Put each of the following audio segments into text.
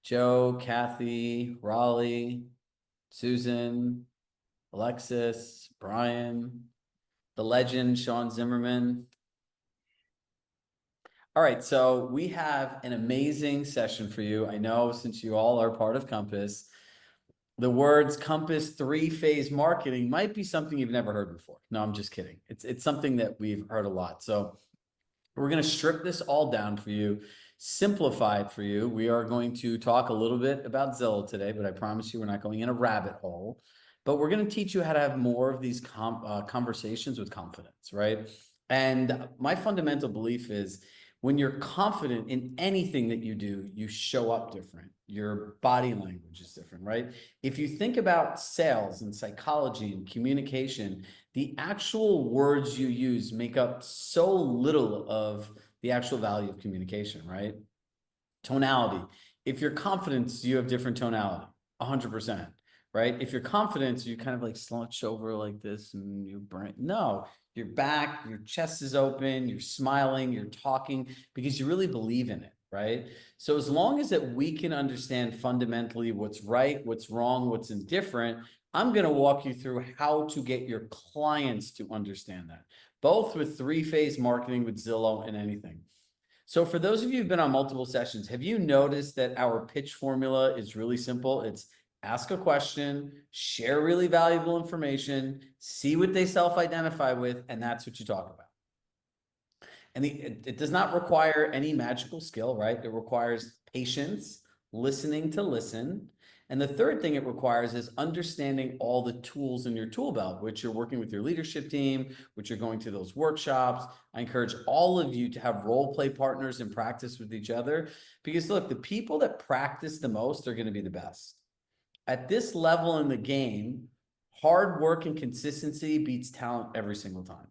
Joe, Kathy, Raleigh, Susan, Alexis, Brian, the legend, Sean Zimmerman. All right, so we have an amazing session for you. I know since you all are part of Compass, the words Compass three-phase marketing might be something you've never heard before. No, I'm just kidding. It's something that we've heard a lot. So we're going to strip this all down for you, simplify it for you. We are going to talk a little bit about Zillow today, but I promise you we're not going in a rabbit hole. But we're going to teach you how to have more of these conversations with confidence, right? And my fundamental belief is when you're confident in anything that you do, you show up different. Your body language is different, right? If you think about sales and psychology and communication, the actual words you use make up so little of the actual value of communication, right? Tonality. If you're confident, you have different tonality, 100%, right? If you're confident, you kind of like slouch over like this and your brain. No, your back, your chest is open, you're smiling, you're talking because you really believe in it, right? So as long as that we can understand fundamentally what's right, what's wrong, what's indifferent, I'm going to walk you through how to get your clients to understand that, both with three-phase marketing with Zillow and anything. So for those of you who've been on multiple sessions, have you noticed that our pitch formula is really simple? It's ask a question, share really valuable information, see what they self-identify with, and that's what you talk about. And it does not require any magical skill, right? It requires patience, listening to listen. And the third thing it requires is understanding all the tools in your tool belt, which you're working with your leadership team, which you're going to those workshops. I encourage all of you to have role play partners and practice with each other. Because look, the people that practice the most are going to be the best. At this level in the game, hard work and consistency beats talent every single time.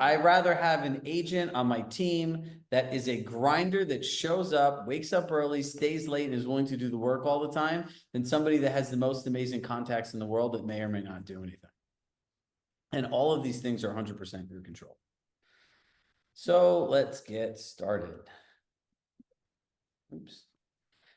I'd rather have an agent on my team that is a grinder that shows up, wakes up early, stays late, and is willing to do the work all the time than somebody that has the most amazing contacts in the world that may or may not do anything. And all of these things are 100% your control. So let's get started. Oops.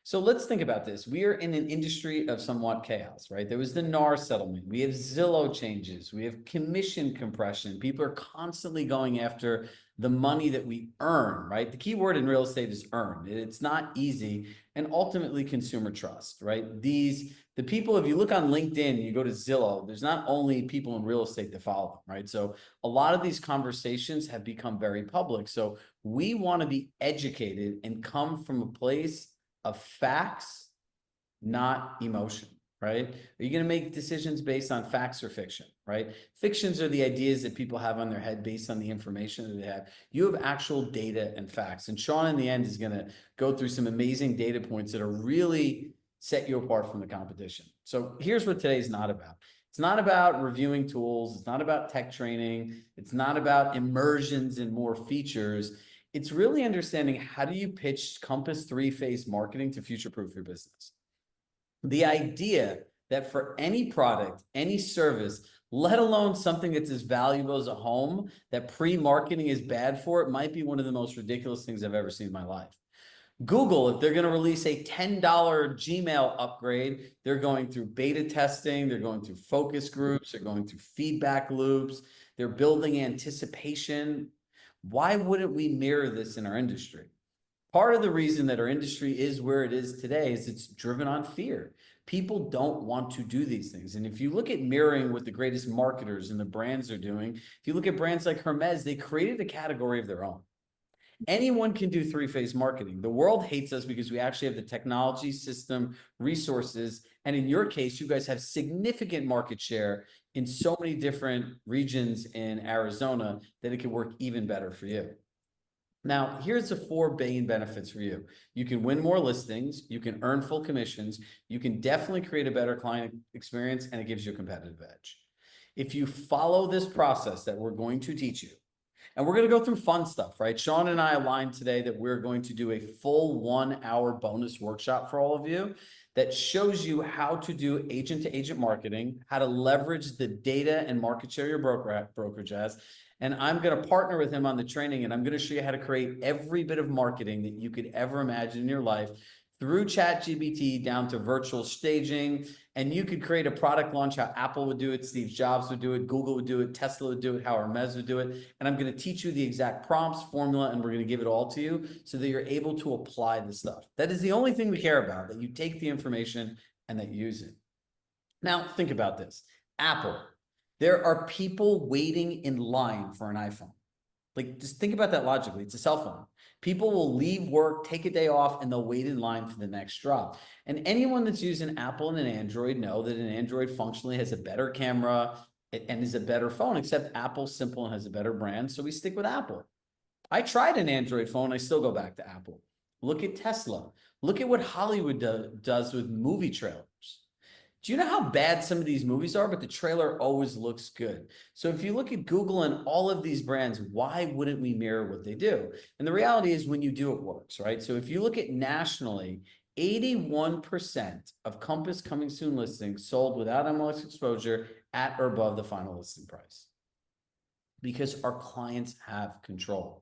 So let's think about this. We are in an industry of somewhat chaos, right? There was the NAR settlement. We have Zillow changes. We have commission compression. People are constantly going after the money that we earn, right? The key word in real estate is earn. It's not easy. And ultimately consumer trust, right? The people, if you look on LinkedIn, you go to Zillow, there's not only people in real estate that follow them, right? So a lot of these conversations have become very public. So we want to be educated and come from a place of facts, not emotion, right? Are you going to make decisions based on facts or fiction, right? Fictions are the ideas that people have on their head based on the information that they have. You have actual data and facts. And Sean, in the end, is going to go through some amazing data points that are really set you apart from the competition. So here's what today's not about. It's not about reviewing tools. It's not about tech training. It's not about immersions and more features. It's really understanding how do you pitch Compass three-phase marketing to future-proof your business. The idea that for any product, any service, let alone something that's as valuable as a home, that pre-marketing is bad for it might be one of the most ridiculous things I've ever seen in my life. Google, if they're going to release a $10 Gmail upgrade, they're going through beta testing, they're going through focus groups, they're going through feedback loops, they're building anticipation. Why wouldn't we mirror this in our industry? Part of the reason that our industry is where it is today is it's driven on fear. People don't want to do these things. And if you look at mirroring what the greatest marketers and the brands are doing, if you look at brands like Hermes, they created a category of their own. Anyone can do three-phase marketing. The world hates us because we actually have the technology, system, resources, and in your case, you guys have significant market share in so many different regions in Arizona that it could work even better for you. Now, here's the 4 main benefits for you. You can win more listings, you can earn full commissions, you can definitely create a better client experience, and it gives you a competitive edge. If you follow this process that we're going to teach you, and we're going to go through fun stuff, right? Sean and I aligned today that we're going to do a full 1-hour bonus workshop for all of you that shows you how to do agent-to-agent marketing, how to leverage the data and market share your brokerage has. And I'm going to partner with him on the training, and I'm going to show you how to create every bit of marketing that you could ever imagine in your life through ChatGPT down to virtual staging. And you could create a product launch how Apple would do it, Steve Jobs would do it, Google would do it, Tesla would do it, how Hermes would do it. And I'm going to teach you the exact prompts, formula, and we're going to give it all to you so that you're able to apply the stuff. That is the only thing we care about, that you take the information and that you use it. Now, think about this. Apple, there are people waiting in line for an iPhone. Like, just think about that logically. It's a cell phone. People will leave work, take a day off, and they'll wait in line for the next drop. And anyone that's using Apple and an Android know that an Android functionally has a better camera and is a better phone, except Apple's simple and has a better brand. So we stick with Apple. I tried an Android phone. I still go back to Apple. Look at Tesla. Look at what Hollywood does with movie trailers. Do you know how bad some of these movies are? But the trailer always looks good. So if you look at Google and all of these brands, why wouldn't we mirror what they do? And the reality is when you do, it works, right? So if you look at nationally, 81% of Compass Coming Soon listings sold without MLS exposure at or above the final listing price. Because our clients have control.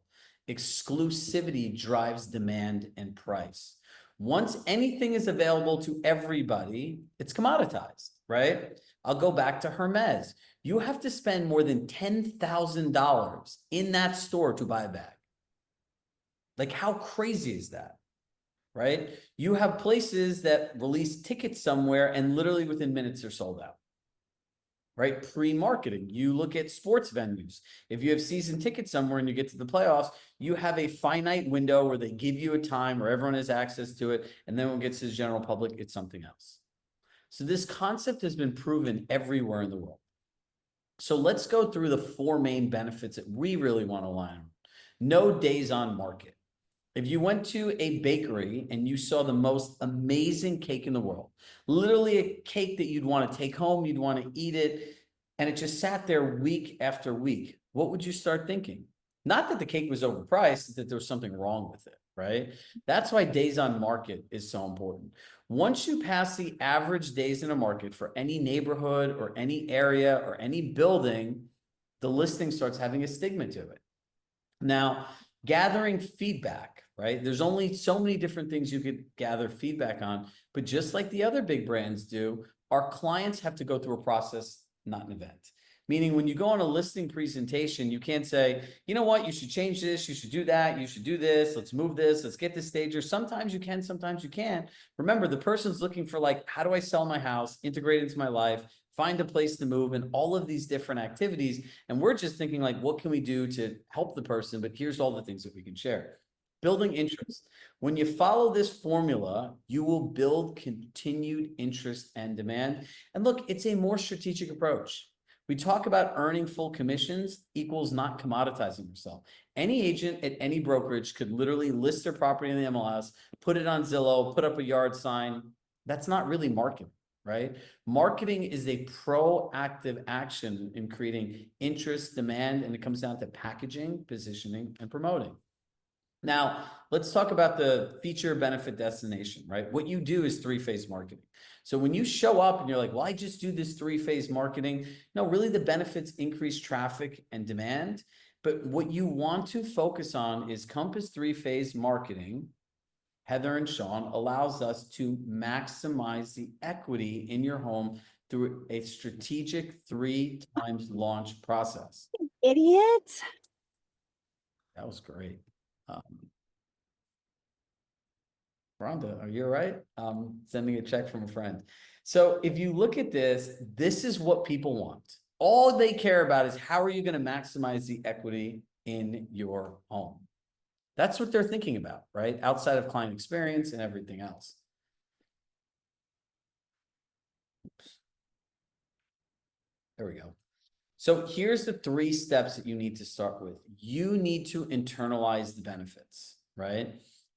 Exclusivity drives demand and price. Once anything is available to everybody, it's commoditized, right? I'll go back to Hermes. You have to spend more than $10,000 in that store to buy a bag. Like, how crazy is that, right? You have places that release tickets somewhere and literally within minutes they're sold out. Right? Pre-marketing. You look at sports venues. If you have season tickets somewhere and you get to the playoffs, you have a finite window where they give you a time where everyone has access to it. And then when it gets to the general public, it's something else. So this concept has been proven everywhere in the world. So let's go through the 4 main benefits that we really want to align on. No days on market. If you went to a bakery and you saw the most amazing cake in the world, literally a cake that you'd want to take home, you'd want to eat it, and it just sat there week after week, what would you start thinking? Not that the cake was overpriced, that there was something wrong with it, right? That's why days on market is so important. Once you pass the average days in a market for any neighborhood or any area or any building, the listing starts having a stigma to it. Now, gathering feedback, right? There's only so many different things you could gather feedback on, but just like the other big brands do, our clients have to go through a process, not an event. Meaning when you go on a listing presentation, you can't say, you know what, you should change this, you should do that, you should do this, let's move this, let's get this stager. Sometimes you can, sometimes you can't. Remember, the person's looking for like, how do I sell my house, integrate it into my life, find a place to move, and all of these different activities. And we're just thinking like, what can we do to help the person? But here's all the things that we can share. Building interest. When you follow this formula, you will build continued interest and demand. And look, it's a more strategic approach. We talk about earning full commissions equals not commoditizing yourself. Any agent at any brokerage could literally list their property in the MLS, put it on Zillow, put up a yard sign. That's not really marketing, right? Marketing is a proactive action in creating interest, demand, and it comes down to packaging, positioning, and promoting. Now, let's talk about the feature, benefit, destination, right? What you do is 3-phase marketing. So when you show up and you're like, well, I just do this 3-phase marketing. No, really the benefits increase traffic and demand. But what you want to focus on is Compass 3-phase marketing. Heather and Sean allows us to maximize the equity in your home through a strategic 3 times launch process. Idiot. That was great. Rhonda, are you all right? Sending a check from a friend. So if you look at this, this is what people want. All they care about is how are you going to maximize the equity in your home? That's what they're thinking about, right? Outside of client experience and everything else. Oops. There we go. So here's the 3 steps that you need to start with. You need to internalize the benefits, right?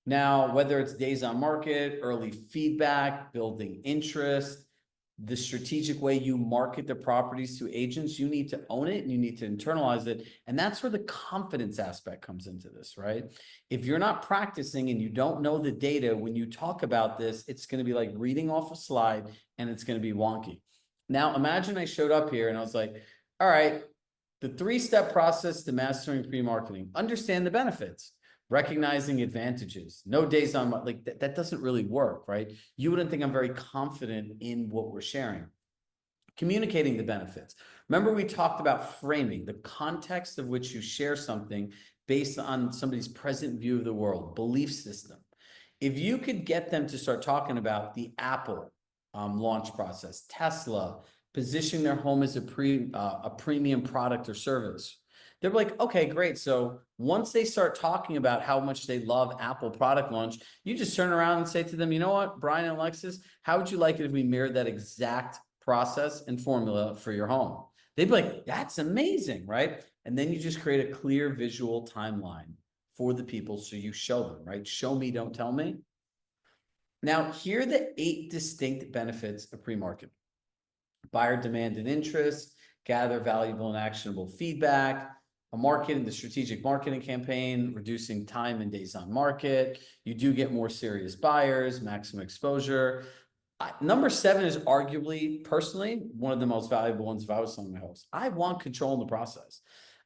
Now, whether it's days on market, early feedback, building interest, the strategic way you market the properties to agents, you need to own it and you need to internalize it. And that's where the confidence aspect comes into this, right? If you're not practicing and you don't know the data, when you talk about this, it's going to be like reading off a slide and it's going to be wonky. Now, imagine I showed up here and I was like, all right, the 3-step process to mastering pre-marketing. Understand the benefits. Recognizing advantages, no days on, like that doesn't really work, right? You wouldn't think I'm very confident in what we're sharing. Communicating the benefits. Remember, we talked about framing, the context of which you share something based on somebody's present view of the world, belief system. If you could get them to start talking about the Apple launch process, Tesla, positioning their home as a premium product or service, they're like, okay, great. So once they start talking about how much they love Apple product launch, you just turn around and say to them, you know what, Brian and Alexis, how would you like it if we mirrored that exact process and formula for your home? They'd be like, that's amazing, right? And then you just create a clear visual timeline for the people. So you show them, right? Show me, don't tell me. Now, here are the 8 distinct benefits of pre-marketing. Buyer demand and interest, gather valuable and actionable feedback, a market in the strategic marketing campaign, reducing time and days on market. You do get more serious buyers, maximum exposure. Number 7 is arguably, personally, one of the most valuable ones if I was selling my house. I want control in the process.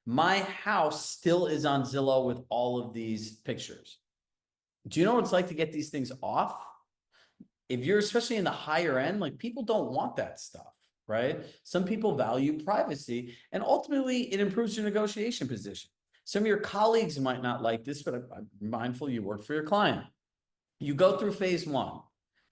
My house still is on Zillow with all of these pictures. Do you know what it's like to get these things off? If you're especially in the higher end, like people don't want that stuff, right? Some people value privacy, and ultimately it improves your negotiation position. Some of your colleagues might not like this, but I'm mindful you work for your client. You go through phase 1,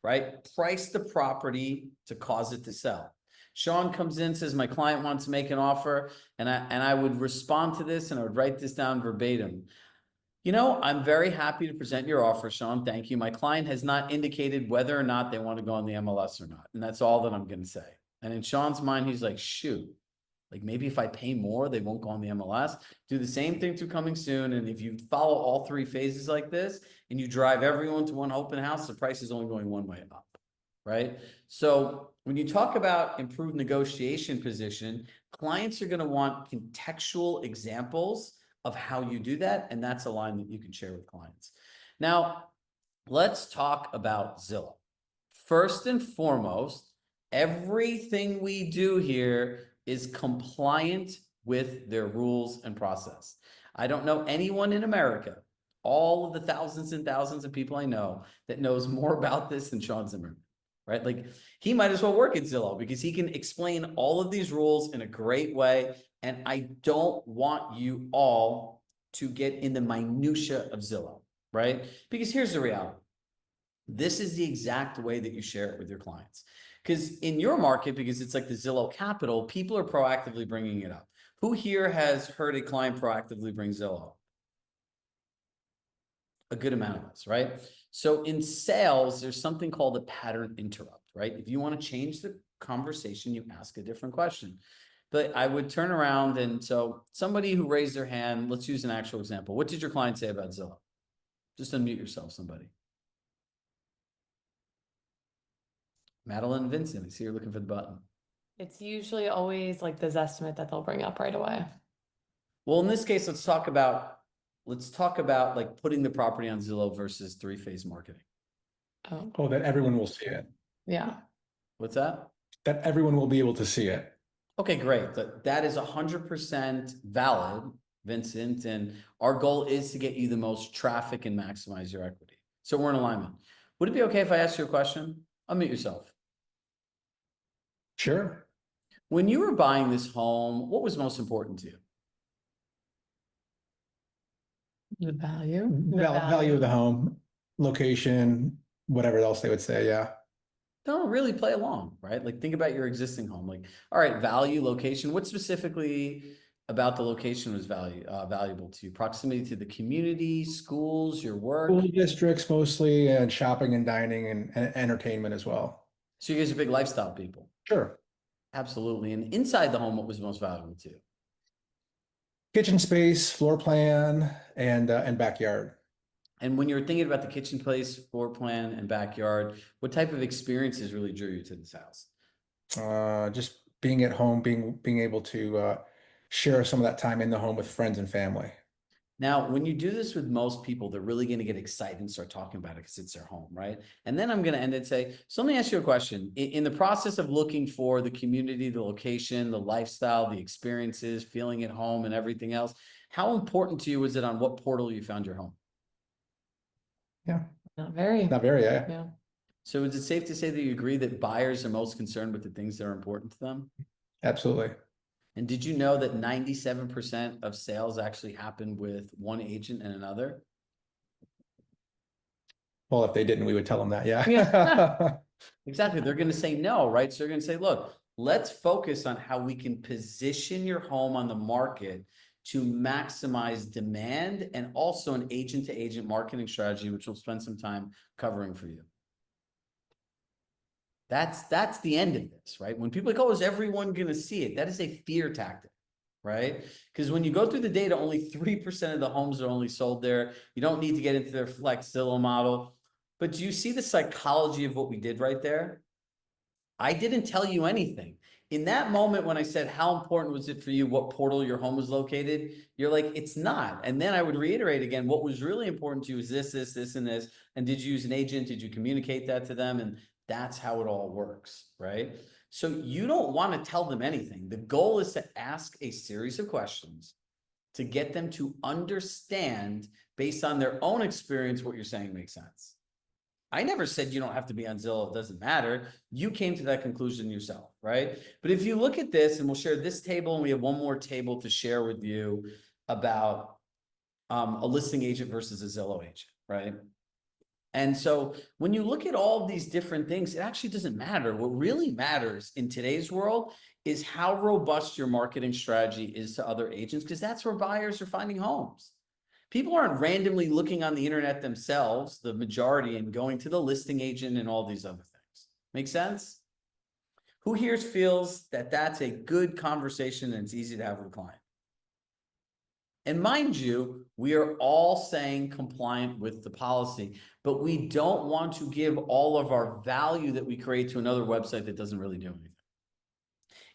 right? Price the property to cause it to sell. Sean comes in, says, my client wants to make an offer, and I would respond to this, and I would write this down verbatim. You know, I'm very happy to present your offer, Sean. Thank you. My client has not indicated whether or not they want to go on the MLS or not. And that's all that I'm going to say. And in Sean's mind, he's like, shoot, like maybe if I pay more, they won't go on the MLS. Do the same thing through Coming Soon. And if you follow all 3 phases like this and you drive everyone to one open house, the price is only going one way up, right? So when you talk about improved negotiation position, clients are going to want contextual examples of how you do that. And that's a line that you can share with clients. Now, let's talk about Zillow. First and foremost, everything we do here is compliant with their rules and process. I don't know anyone in America, all of the thousands and thousands of people I know, that knows more about this than Sean Zimmerman, right? Like he might as well work at Zillow because he can explain all of these rules in a great way. And I don't want you all to get in the minutia of Zillow, right? Because here's the reality. This is the exact way that you share it with your clients. Because in your market, because it's like the Zillow capital, people are proactively bringing it up. Who here has heard a client proactively bring Zillow? A good amount of us, right? So in sales, there's something called a pattern interrupt, right? If you want to change the conversation, you ask a different question. But I would turn around, and so somebody who raised their hand, let's use an actual example. What did your client say about Zillow? Just unmute yourself, somebody. Madeline Vincent, I see you're looking for the button. It's usually always like the Zestimate that they'll bring up right away. Well, in this case, let's talk about like putting the property on Zillow versus 3-phase marketing. Oh, that everyone will see it. yeah. What's that? That everyone will be able to see it. Okay, great. That is 100% valid, Vincent. And our goal is to get you the most traffic and maximize your equity. So we're in alignment. Would it be okay if I ask you a question? Unmute yourself. Sure. When you were buying this home, what was most important to you? The value. Value of the home, location, whatever else they would say. Yeah. Don't really play along, right? Like think about your existing home. Like, all right, value, location. What specifically about the location was valuable to you? Proximity to the community, schools, your work. School districts mostly, and shopping and dining and entertainment as well. So you guys are big lifestyle people. Sure. Absolutely. And inside the home, what was most valuable to you? Kitchen space, floor plan, and backyard. And when you're thinking about the kitchen place, floor plan, and backyard, what type of experiences really drew you to this house? Just being at home, being able to share some of that time in the home with friends and family. Now, when you do this with most people, they're really going to get excited and start talking about it because it's their home, right? And then I'm going to end it and say, so let me ask you a question. In the process of looking for the community, the location, the lifestyle, the experiences, feeling at home and everything else, how important to you was it on what portal you found your home? Yeah, Not very. not very, yeah. Yeah. So is it safe to say that you agree that buyers are most concerned with the things that are important to them? Absolutely. And did you know that 97% of sales actually happen with one agent and another? Well, if they didn't, we would tell them that, yeah. Yeah. Exactly. They're going to say no, right? So they're going to say, look, let's focus on how we can position your home on the market to maximize demand and also an agent to agent marketing strategy, which we'll spend some time covering for you. That's the end of this, right? When people are like, oh, is everyone going to see it? That is a fear tactic, right? Because when you go through the data, only 3% of the homes are only sold there. You don't need to get into their Flex Zillow model. But do you see the psychology of what we did right there? I didn't tell you anything. In that moment, when I said, how important was it for you, what portal your home was located? You're like, it's not. And then I would reiterate again, what was really important to you is this, this, this, and this. And did you use an agent? Did you communicate that to them? And that's how it all works, right? So you don't want to tell them anything. The goal is to ask a series of questions to get them to understand, based on their own experience, what you're saying makes sense. I never said you don't have to be on Zillow. It doesn't matter. You came to that conclusion yourself, right? But if you look at this, and we'll share this table, and we have one more table to share with you about a listing agent versus a Zillow agent, right? And so when you look at all of these different things, it actually doesn't matter. What really matters in today's world is how robust your marketing strategy is to other agents, because that's where buyers are finding homes. People aren't randomly looking on the internet themselves, the majority, and going to the listing agent and all these other things. Make sense? Who here feels that that's a good conversation and it's easy to have with a client? And mind you, we are all saying compliant with the policy, but we don't want to give all of our value that we create to another website that doesn't really do anything.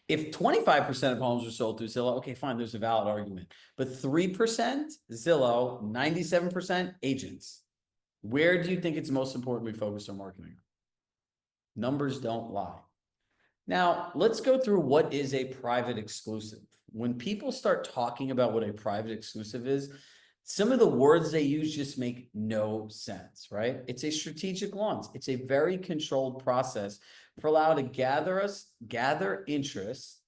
If 25% of homes are sold through Zillow, okay, fine, there's a valid argument. But 3% Zillow, 97% agents. Where do you think it's most important we focus on marketing? Numbers don't lie. Now, let's go through what is a private exclusive. When people start talking about what a private exclusive is, some of the words they use just make no sense, right? It's a strategic launch. It's a very controlled process for allowing to gather interest,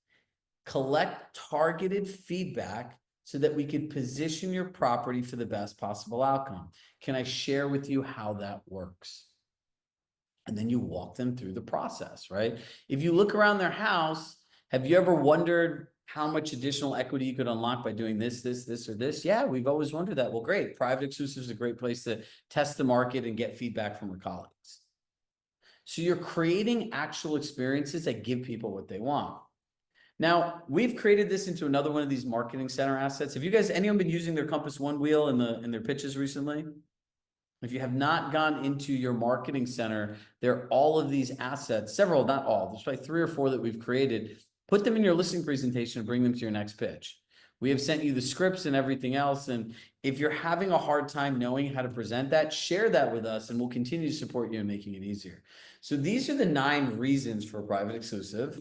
collect targeted feedback so that we can position your property for the best possible outcome. Can I share with you how that works? And then you walk them through the process, right? If you look around their house, have you ever wondered how much additional equity you could unlock by doing this, or this? Yeah, we've always wondered that. Well, great. Private exclusive is a great place to test the market and get feedback from our colleagues. So you're creating actual experiences that give people what they want. Now, we've created this into another one of these marketing center assets. Have you guys, anyone been using their Compass One wheel in their pitches recently? If you have not gone into your marketing center, there are all of these assets, several, not all, there's probably 3 or 4 that we've created. Put them in your listing presentation and bring them to your next pitch. We have sent you the scripts and everything else. And if you're having a hard time knowing how to present that, share that with us and we'll continue to support you in making it easier. So these are the 9 reasons for a private exclusive.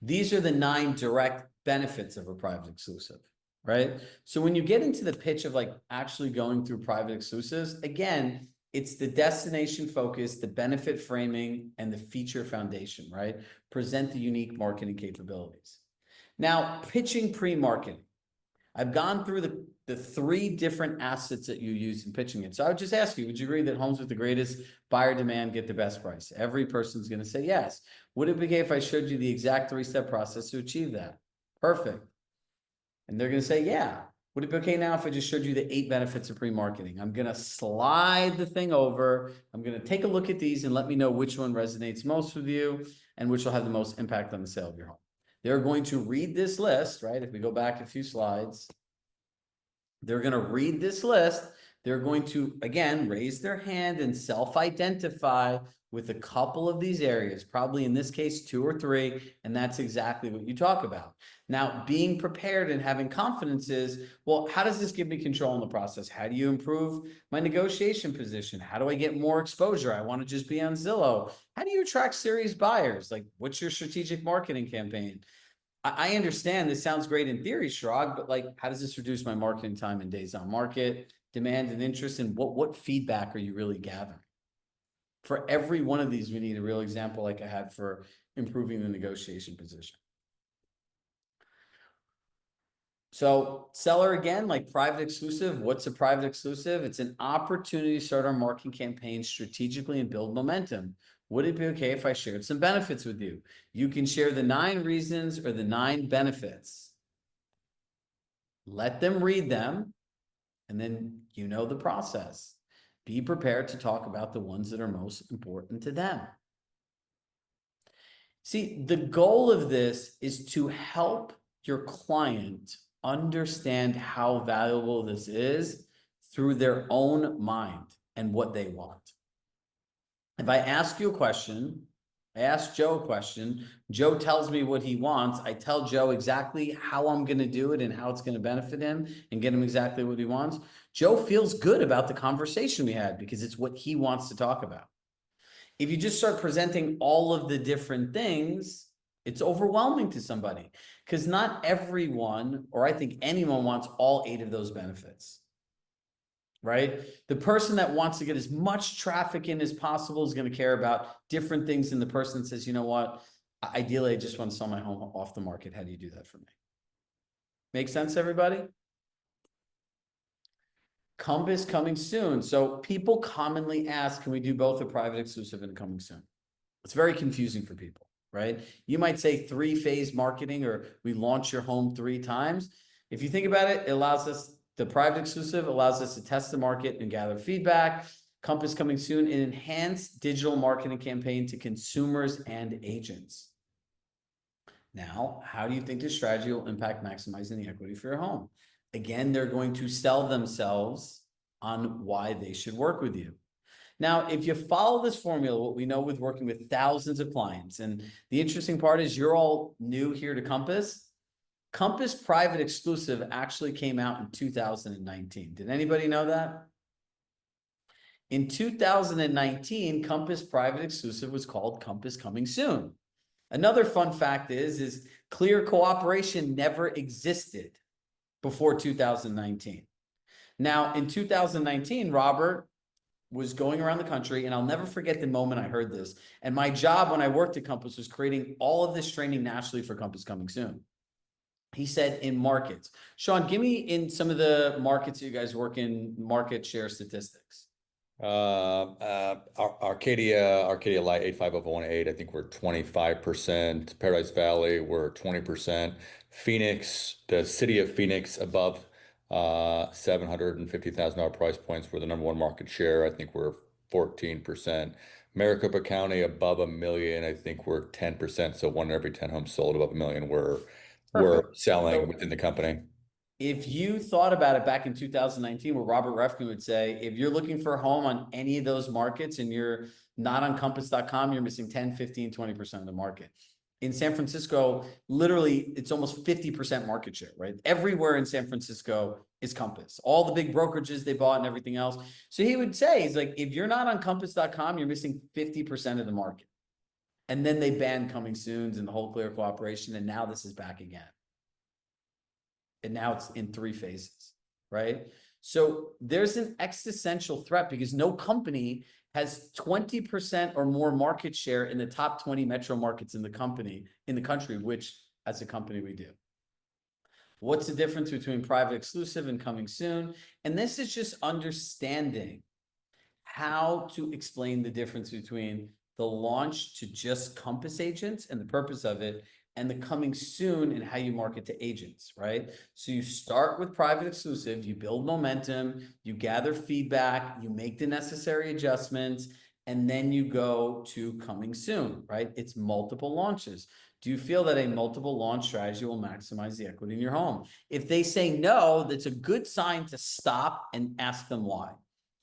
These are the 9 direct benefits of a private exclusive, right? So when you get into the pitch of like actually going through private exclusives, again, it's the destination focus, the benefit framing, and the feature foundation, right? Present the unique marketing capabilities. Now, pitching pre-marketing. I've gone through the 3 different assets that you use in pitching it. So I would just ask you, would you agree that homes with the greatest buyer demand get the best price? Every person's going to say yes. Would it be okay if I showed you the exact 3-step process to achieve that? Perfect. And they're going to say, yeah. Would it be okay now if I just showed you the 8 benefits of pre-marketing? I'm going to slide the thing over. I'm going to take a look at these and let me know which one resonates most with you and which will have the most impact on the sale of your home. They're going to read this list, right? If we go back a few slides, they're going to read this list. They're going to, again, raise their hand and self-identify with a couple of these areas, probably in this case, 2 or 3, and that's exactly what you talk about. Now, being prepared and having confidence is, well, how does this give me control in the process? How do you improve my negotiation position? How do I get more exposure? I want to just be on Zillow. How do you attract serious buyers? Like, what's your strategic marketing campaign? I understand this sounds great in theory, Shrog, but like, how does this reduce my marketing time and days on market, demand and interest, and what feedback are you really gathering? For every one of these, we need a real example like I had for improving the negotiation position. So seller again, like private exclusive, what's a private exclusive? It's an opportunity to start our marketing campaign strategically and build momentum. Would it be okay if I shared some benefits with you? You can share the 9 reasons or the 9 benefits. Let them read them, and then you know the process. Be prepared to talk about the ones that are most important to them. See, the goal of this is to help your client understand how valuable this is through their own mind and what they want. If I ask you a question, I ask Joe a question, Joe tells me what he wants, I tell Joe exactly how I'm going to do it and how it's going to benefit him and get him exactly what he wants. Joe feels good about the conversation we had because it's what he wants to talk about. If you just start presenting all of the different things, it's overwhelming to somebody because not everyone, or I think anyone, wants all 8 of those benefits, right? The person that wants to get as much traffic in as possible is going to care about different things than the person that says, you know what, ideally, I just want to sell my home off the market. How do you do that for me? Make sense, everybody? Compass coming soon. So people commonly ask, can we do both a private exclusive and coming soon? It's very confusing for people, right? You might say 3-phase marketing, or we launch your home 3 times. If you think about it, it allows us, the private exclusive allows us to test the market and gather feedback. Compass coming soon, an enhanced digital marketing campaign to consumers and agents. Now, how do you think this strategy will impact maximizing the equity for your home? Again, they're going to sell themselves on why they should work with you. Now, if you follow this formula, what we know with working with thousands of clients, and the interesting part is you're all new here to Compass. Compass Private Exclusive actually came out in 2019. Did anybody know that? In 2019, Compass Private Exclusive was called Compass Coming Soon. Another fun fact is clear cooperation never existed before 2019. Now, in 2019, Robert was going around the country, and I'll never forget the moment I heard this. And my job when I worked at Compass was creating all of this training nationally for Compass Coming Soon. He said in markets. Sean, give me in some of the markets you guys work in, market share statistics. Arcadia Light 85018, I think we're 25%. Paradise Valley, we're 20%. Phoenix, the city of Phoenix, above $750,000 price points, we're the #1 market share. I think we're 14%. Maricopa County above $1 million, I think we're 10%. So 1 in every 10 homes sold above $1 million we're selling So within the company. if you thought about it back in 2019, where Robert Refkin would say, if you're looking for a home on any of those markets and you're not on compass.com, you're missing 10, 15, 20% of the market. In San Francisco, literally, it's almost 50% market share, right? Everywhere in San Francisco is Compass. All the big brokerages they bought and everything else. So he would say, he's like, if you're not on compass.com, you're missing 50% of the market. And then they banned Coming Soons and the whole clear cooperation. And now this is back again. And now it's in 3 phases, right? So there's an existential threat because no company has 20% or more market share in the top 20 metro markets in the country, which as a company we do. What's the difference between private exclusive and coming soon? And this is just understanding how to explain the difference between the launch to just Compass agents and the purpose of it, and the coming soon and how you market to agents, right? So you start with private exclusive, you build momentum, you gather feedback, you make the necessary adjustments, and then you go to coming soon, right? It's multiple launches. Do you feel that a multiple launch strategy will maximize the equity in your home? If they say no, that's a good sign to stop and ask them why.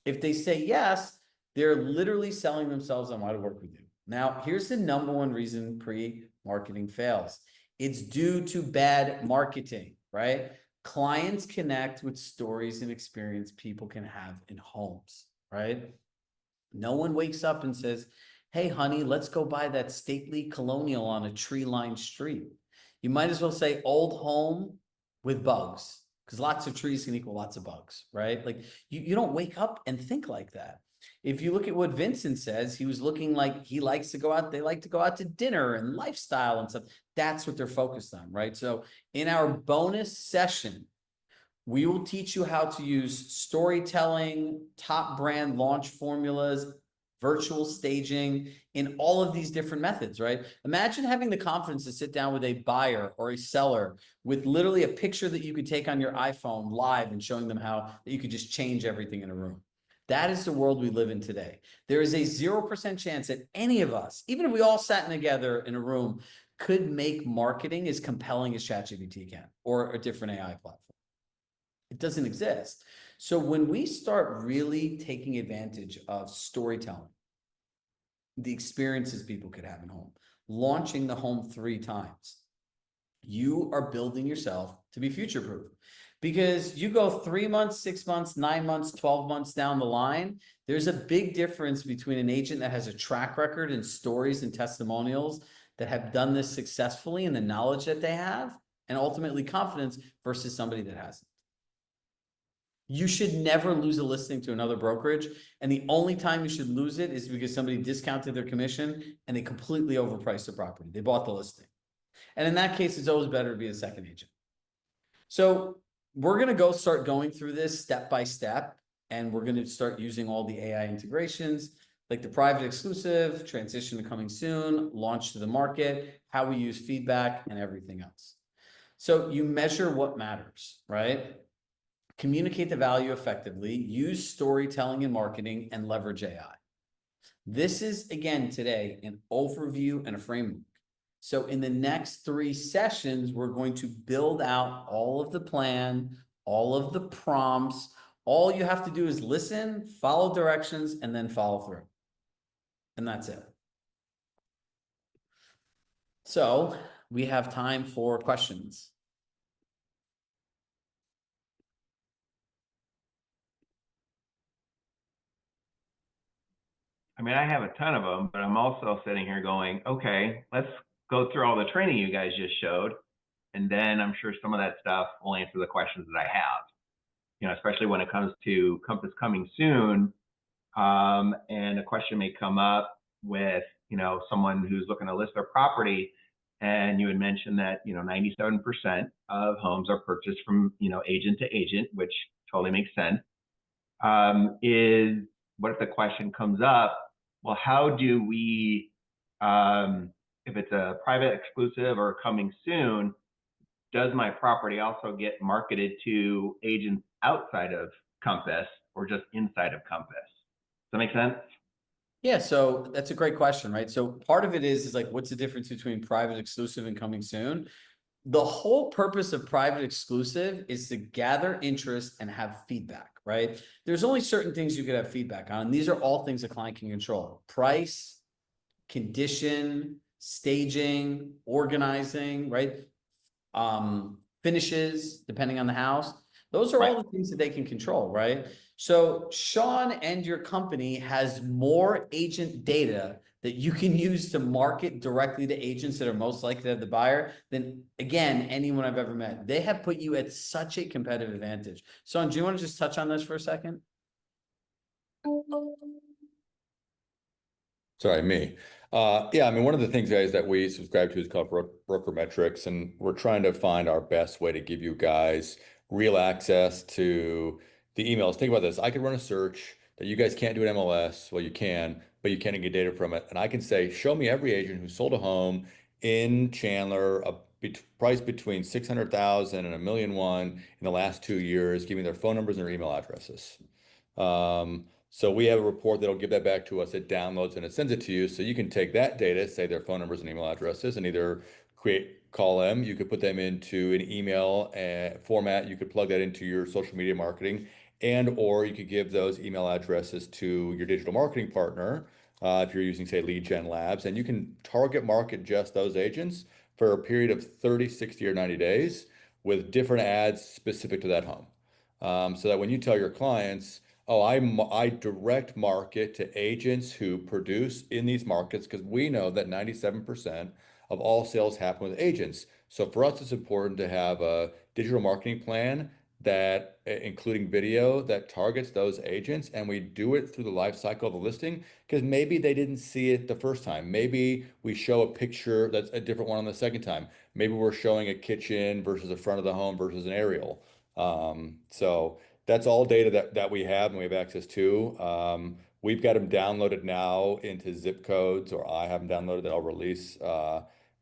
If they say yes, they're literally selling themselves on why to work with you. Now, here's the #1 reason pre-marketing fails. It's due to bad marketing, right? Clients connect with stories and experience people can have in homes, right? No one wakes up and says, hey, honey, let's go buy that stately colonial on a tree-lined street. You might as well say old home with bugs, because lots of trees can equal lots of bugs, right? Like you don't wake up and think like that. If you look at what Vincent says, he was looking like he likes to go out, they like to go out to dinner and lifestyle and stuff. That's what they're focused on, right? So in our bonus session, we will teach you how to use storytelling, top brand launch formulas, virtual staging in all of these different methods, right? Imagine having the confidence to sit down with a buyer or a seller with literally a picture that you could take on your iPhone live and showing them how that you could just change everything in a room. That is the world we live in today. There is a 0% chance that any of us, even if we all sat together in a room, could make marketing as compelling as ChatGPT can or a different AI platform. It doesn't exist. So when we start really taking advantage of storytelling, the experiences people could have in home, launching the home 3 times, you are building yourself to be future-proof. Because you go 3 months, 6 months, 9 months, 12 months down the line, there's a big difference between an agent that has a track record and stories and testimonials that have done this successfully and the knowledge that they have, and ultimately confidence versus somebody that hasn't. You should never lose a listing to another brokerage. And the only time you should lose it is because somebody discounted their commission and they completely overpriced the property. They bought the listing. And in that case, it's always better to be a second agent. So we're going to start going through this step by step, and we're going to start using all the AI integrations, like the private exclusive, transition to coming soon, launch to the market, how we use feedback, and everything else. So you measure what matters, right? Communicate the value effectively, use storytelling and marketing, and leverage AI. This is, again, today, an overview and a framework. So in the next 3 sessions, we're going to build out all of the plan, all of the prompts. All you have to do is listen, follow directions, and then follow through. And that's it. So we have time for questions. I mean, I have a ton of them, but I'm also sitting here going, okay, let's go through all the training you guys just showed. And then I'm sure some of that stuff will answer the questions that I have, you know, especially when it comes to Compass coming soon. And a question may come up with, you know, someone who's looking to list their property. And you had mentioned that, you know, 97% of homes are purchased from, you know, agent to agent, which totally makes sense. What if the question comes up? Well, how do we, if it's a private exclusive or coming soon, does my property also get marketed to agents outside of Compass or just inside of Compass? Does that make sense? Yeah, so that's a great question, right? So part of it is like, what's the difference between private exclusive and coming soon? The whole purpose of private exclusive is to gather interest and have feedback, right? There's only certain things you could have feedback on. And these are all things a client can control: price, condition, staging, organizing, right? Finishes, depending on the house. Those are all the things that they can control, right? So Sean and your company has more agent data that you can use to market directly to agents that are most likely to have the buyer than, again, anyone I've ever met. They have put you at such a competitive advantage. Sean, do you want to just touch on this for a second? Sorry, me. Yeah, I mean, one of the things, guys, that we subscribe to is called Broker Metrics, and we're trying to find our best way to give you guys real access to the emails. Think about this. I could run a search that you guys can't do in MLS. Well, you can, but you can't get data from it. And I can say, show me every agent who sold a home in Chandler, price between 600,000 and 1,000,001 in the last 2 years. Give me their phone numbers and their email addresses. So we have a report that'll give that back to us. It downloads and it sends it to you. So you can take that data, say their phone numbers and email addresses, and either call them. You could put them into an email format. You could plug that into your social media marketing, or you could give those email addresses to your digital marketing partner. If you're using, say, Lead Gen Labs, and you can target market just those agents for a period of 30, 60, or 90 days with different ads specific to that home. So that when you tell your clients, oh, I direct market to agents who produce in these markets, because we know that 97% of all sales happen with agents. So for us, it's important to have a digital marketing plan that, including video, that targets those agents, and we do it through the life cycle of the listing, because maybe they didn't see it the first time. Maybe we show a picture that's a different one on the second time. Maybe we're showing a kitchen versus the front of the home versus an aerial. So that's all data that we have and we have access to. We've got them downloaded now into zip codes, or I have them downloaded that I'll release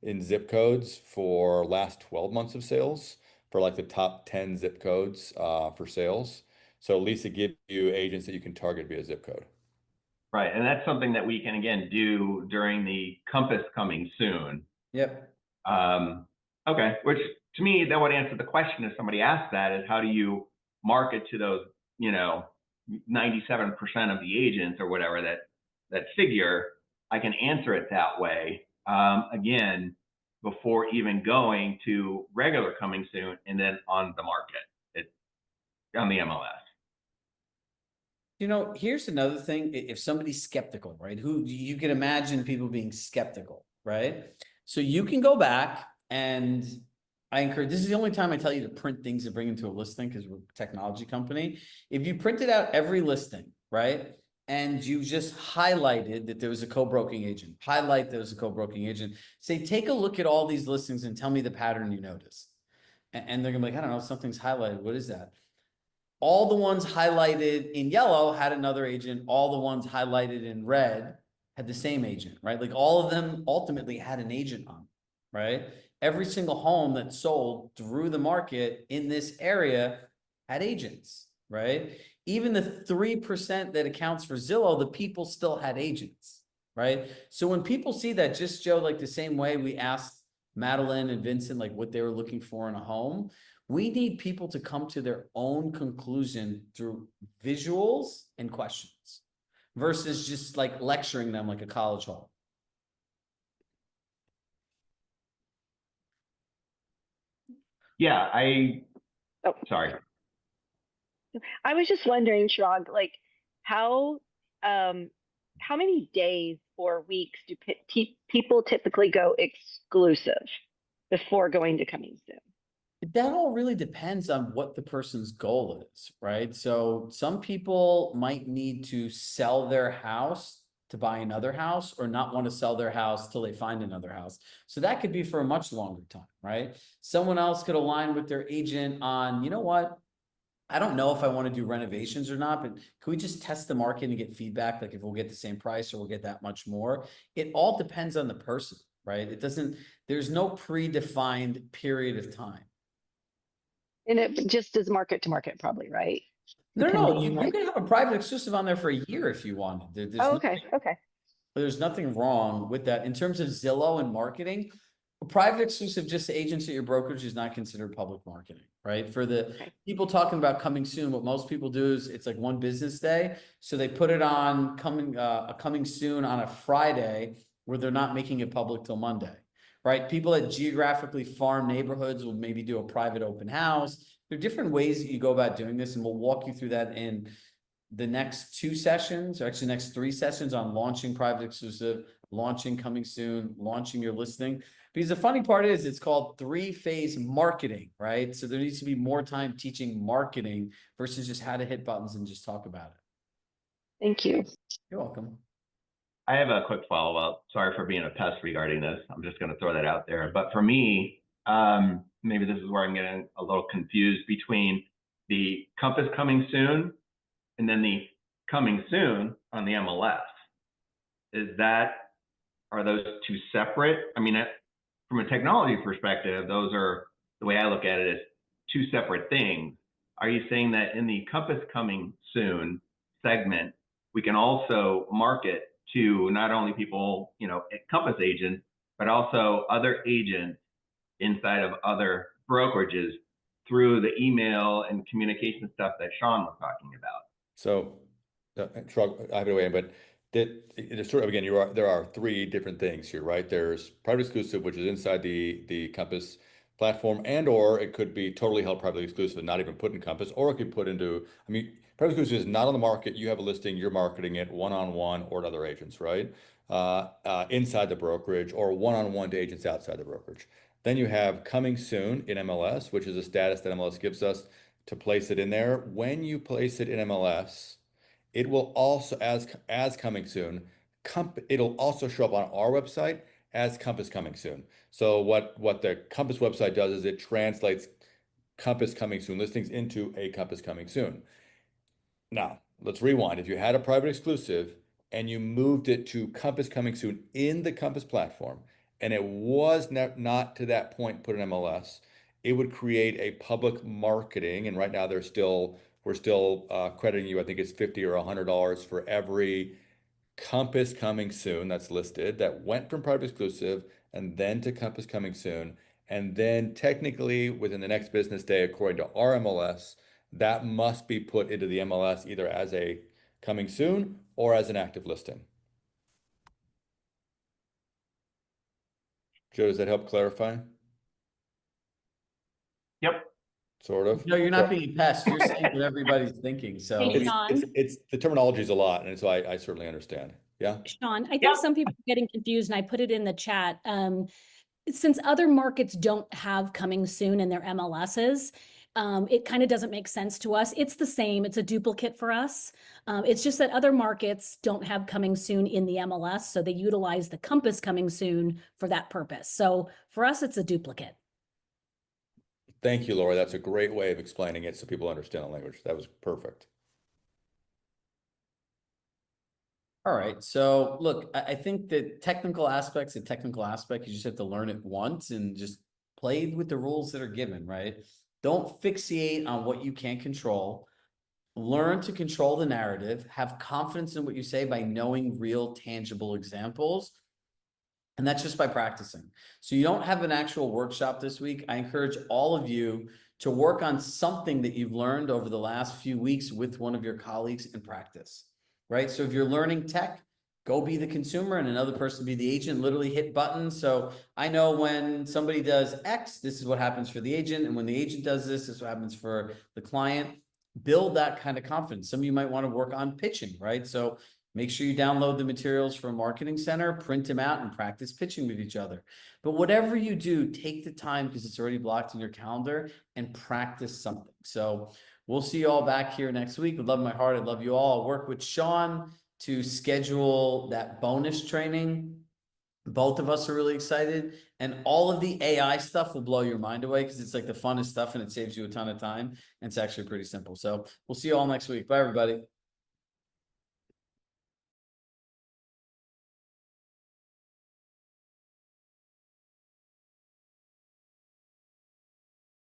in zip codes for last 12 months of sales, for like the top 10 zip codes for sales. So at least it gives you agents that you can target via zip code. Right. And that's something that we can, again, do during the Compass coming soon. Yep. Okay. Which to me, that would answer the question if somebody asked that, is how do you market to those, 97% of the agents or whatever that figure? I can answer it that way. Again, before even going to regular coming soon and then on the market, on the MLS. Here's another thing. If somebody's skeptical, right? Who you can imagine people being skeptical, right? So you can go back, and I encourage, this is the only time I tell you to print things and bring into a listing, because we're a technology company. If you printed out every listing, right? And you just highlighted that there was a co-broking agent, highlight there was a co-broking agent, say, take a look at all these listings and tell me the pattern you noticed. And they're gonna be like, I don't know, something's highlighted. What is that? All the ones highlighted in yellow had another agent. All the ones highlighted in red had the same agent, right? Like all of them ultimately had an agent on, right? Every single home that sold through the market in this area had agents, right? Even the 3% that accounts for Zillow, the people still had agents, right? So when people see that, just Joe, like the same way we asked Madeline and Vincent, like what they were looking for in a home, we need people to come to their own conclusion through visuals and questions versus just like lecturing them like a college hall. Yeah, Oh. sorry. I was just wondering, Shrog, like how many days or weeks do people typically go exclusive before going to coming soon? That all really depends on what the person's goal is, right? So some people might need to sell their house to buy another house, or not want to sell their house till they find another house. So that could be for a much longer time, right? Someone else could align with their agent on, you know what? I don't know if I want to do renovations or not, but can we just test the market and get feedback? Like if we'll get the same price or we'll get that much more. It all depends on the person, right? There's no predefined period of time. And it just is market to market, probably, right? No, Depending you on what- can have a private exclusive on there for a year if you wanted. Oh, okay, okay. There's nothing wrong with that. In terms of Zillow and marketing, a private exclusive just to agents at your brokerage is not considered public marketing, right? For the Okay. people talking about coming soon, what most people do is it's like one business day. So they put it on coming soon on a Friday where they're not making it public till Monday, right? People at geographically farm neighborhoods will maybe do a private open house. There are different ways that you go about doing this, and we'll walk you through that in the next 2 sessions, or actually next 3 sessions, on launching private exclusive, launching coming soon, launching your listing. Because the funny part is it's called 3-phase marketing, right? So there needs to be more time teaching marketing versus just how to hit buttons and just talk about it. Thank you. You're welcome. I have a quick follow-up. Sorry for being a pest regarding this. I'm just going to throw that out there. But for me, maybe this is where I'm getting a little confused between the Compass coming soon and then the coming soon on the MLS. Are those two separate? I mean, from a technology perspective, those are, the way I look at it, is 2 separate things. Are you saying that in the Compass coming soon segment, we can also market to not only people, Compass agents, but also other agents inside of other brokerages through the email and communication stuff that Sean was talking about? So, I have it away, but it's sort of, again, there are 3 different things here, right? There's private exclusive, which is inside the Compass platform, and or it could be totally held privately exclusive and not even put in Compass, or it could put into, private exclusive is not on the market. You have a listing, you're marketing it one-on-one or to other agents, right? Inside the brokerage, or one-on-one to agents outside the brokerage. Then you have coming soon in MLS, which is a status that MLS gives us. to place it in there. When you place it in MLS, it will also, as coming soon, it'll also show up on our website as Compass coming soon. So what the Compass website does is it translates Compass coming soon listings into a Compass coming soon. Now, let's rewind. If you had a private exclusive and you moved it to Compass coming soon in the Compass platform, and it was not to that point put in MLS, it would create a public marketing. And right now we're still crediting you, I think it's $50 or $100 for every Compass coming soon that's listed that went from private exclusive and then to Compass coming soon. And then technically within the next business day, according to our MLS, that must be put into the MLS either as a coming soon or as an active listing. Joe, does that help clarify? Yep. Sort of. No, you're not being a pest. You're saying what everybody's thinking. So Hey, Sean. It's the terminology is a lot, and so I certainly understand. Yeah. Sean, I think Yep. some people are getting confused, and I put it in the chat. Since other markets don't have coming soon in their MLSs, it kind of doesn't make sense to us. It's the same. It's a duplicate for us. It's just that other markets don't have coming soon in the MLS, so they utilize the Compass coming soon for that purpose. So for us, it's a duplicate. Thank you, Laura. That's a great way of explaining it so people understand the language. That was perfect. all right. So look, I think that technical aspects, you just have to learn it once and just play with the rules that are given, right? Don't fixate on what you can't control. Learn to control the narrative, have confidence in what you say by knowing real tangible examples. And that's just by practicing. So you don't have an actual workshop this week. I encourage all of you to work on something that you've learned over the last few weeks with one of your colleagues in practice, right? So if you're learning tech, go be the consumer and another person be the agent, literally hit buttons. So I know when somebody does X, this is what happens for the agent. And when the agent does this is what happens for the client. Build that kind of confidence. Some of you might want to work on pitching, right? So make sure you download the materials from Marketing Center, print them out, and practice pitching with each other. But whatever you do, take the time because it's already blocked in your calendar and practice something. So we'll see you all back here next week. With love in my heart, I love you all. I'll work with Sean to schedule that bonus training. Both of us are really excited. And all of the AI stuff will blow your mind away because it's like the funnest stuff and it saves you a ton of time. And it's actually pretty simple. So we'll see you all next week. Bye, everybody.